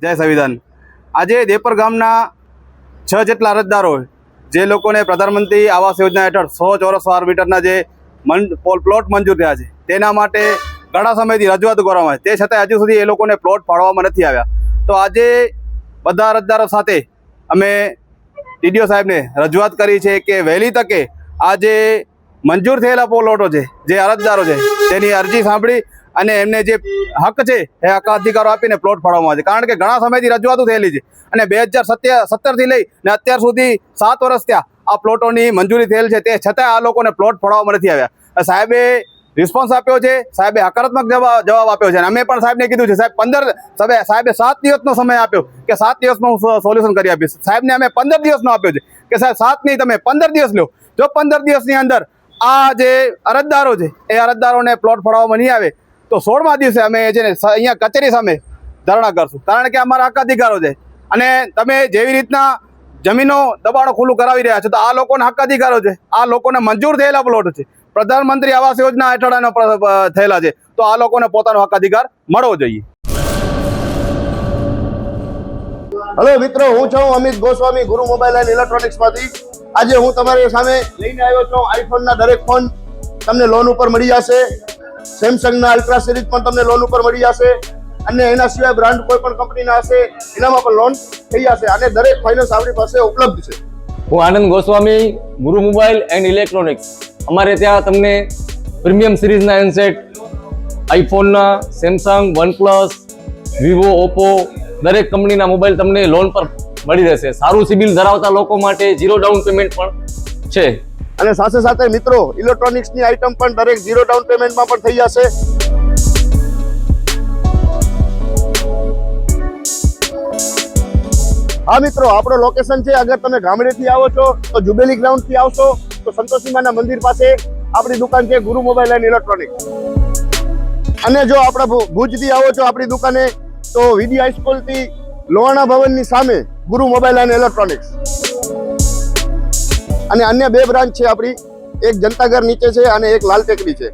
જય સંવિધાન। આજે દેપર ગામના 6 જેટલા અરજદારો જે લોકોને પ્રધાનમંત્રી આવાસ યોજના હેઠળ 100 ચોરસ મીટરના જે પ્લોટ મંજૂર થયા છે તેના માટે ઘણા સમયથી રજૂઆત કરવામાં આવી, તે છતાં હજુ સુધી એ લોકોને પ્લોટ ફાળવવામાં નથી આવ્યા। તો આજે બધા અરજદારો સાથે અમે ટીડીઓ સાહેબને રજૂઆત કરી છે કે વહેલી તકે આ જે મંજૂર થયેલા પ્લોટો છે, જે અરજદારો છે તેની અરજી સાંભળી અને એમને જે હક છે એ હક અધિકારો આપીને પ્લોટ ફાળવવામાં આવે છે। કારણ કે ઘણા સમયથી રજૂઆતો થયેલી છે અને 2017થી લઈને અત્યાર સુધી 7 વર્ષ ત્યાં આ પ્લોટોની મંજૂરી થયેલ છે, તે છતાં આ લોકોને પ્લોટ ફાળવવામાં નથી આવ્યા। સાહેબે રિસ્પોન્સ આપ્યો છે, સાહેબે હકારાત્મક જવાબ આપ્યો છે અને અમે પણ સાહેબને કીધું છે સાહેબે 7 દિવસનો સમય આપ્યો કે 7 દિવસમાં હું સોલ્યુશન કરી આપીશ। સાહેબને અમે 15 દિવસનો આપ્યો છે કે સાહેબ 7 નહીં, તમે 15 દિવસ લો। જો 15 દિવસની અંદર આ જે અરજદારો છે એ અરજદારોને પ્લોટ ફાળવવામાં નહીં આવે તો 16મા દિવસે અમે છે ને અહીંયા કચેરી સામે ધરણા કરશું, કારણ કે અમારા હક અધિકારો છે અને તમે જેવી રીતના જમીનો દબાણો ખુલ્લું કરાવી રહ્યા છો તો આ લોકોના હક અધિકારો છે, આ લોકોને મંજૂર થયેલા પ્લોટ છે, પ્રધાનમંત્રી આવાસ યોજના હેઠળ થયેલા છે, તો આ લોકોને પોતાનો હક અધિકાર મળવો જોઈએ। હેલો મિત્રો, હું છું અમિત ગોસ્વામી, ગુરુ મોબાઈલ એન્ડ ઇલેક્ટ્રોનિક્સમાંથી। આજે હું તમારી સામે લઈને આવ્યો છું આઈફોનના દરેક ફોન તમને લોન ઉપર મળી જશે, સેમસંગના અલ્ટ્રા સિરીઝ પણ તમને લોન ઉપર મળી જશે અને એના સિવાય બ્રાન્ડ કોઈ પણ કંપનીના હશે એનામાં પણ લોન થઈ જશે અને દરેક ફાઇનાન્સ આપણી પાસે ઉપલબ્ધ છે। હું આનંદ ગોસ્વામી, ગુરુ મોબાઈલ એન્ડ ઇલેક્ટ્રોનિક્સ। અમારે ત્યાં તમને પ્રીમિયમ સિરીઝના હેન્ડસેટ, આઈફોનના, સેમસંગ, વનપ્લસ, વિવો, ઓપ્પો દરેક કંપનીના મોબાઈલ તમને લોન પર મળી રહેશે। સારું સિબિલ ધરાવતા લોકો માટે 0 ડાઉન પેમેન્ટ પણ છે અને સાથે સાથે મિત્રો ઇલેક્ટ્રોનિક્સની આઇટમ પણ દરેક 0 ડાઉન પેમેન્ટમાં પણ થઈ જશે। હા મિત્રો, આપણો લોકેશન છે, અગર તમે ગામડેથી આવો છો તો જુબેલી ગ્રાઉન્ડથી આવશો તો સંતોષીમાના મંદિર પાસે આપણી દુકાન છે ગુરુ મોબાઈલ એન્ડ ઇલેક્ટ્રોનિક્સ। અને જો આપણા ભુજથી આવો છો આપણી દુકાને તો વીડી હાઈસ્કૂલથી લોહાણા ભવનની સામે ગુરુ મોબાઈલ એન્ડ ઇલેક્ટ્રોનિક્સ। અને અન્ય 2 બ્રાન્ચ છે આપણી, એક જનતાગર નીચે છે અને એક લાલ ટેકરી છે।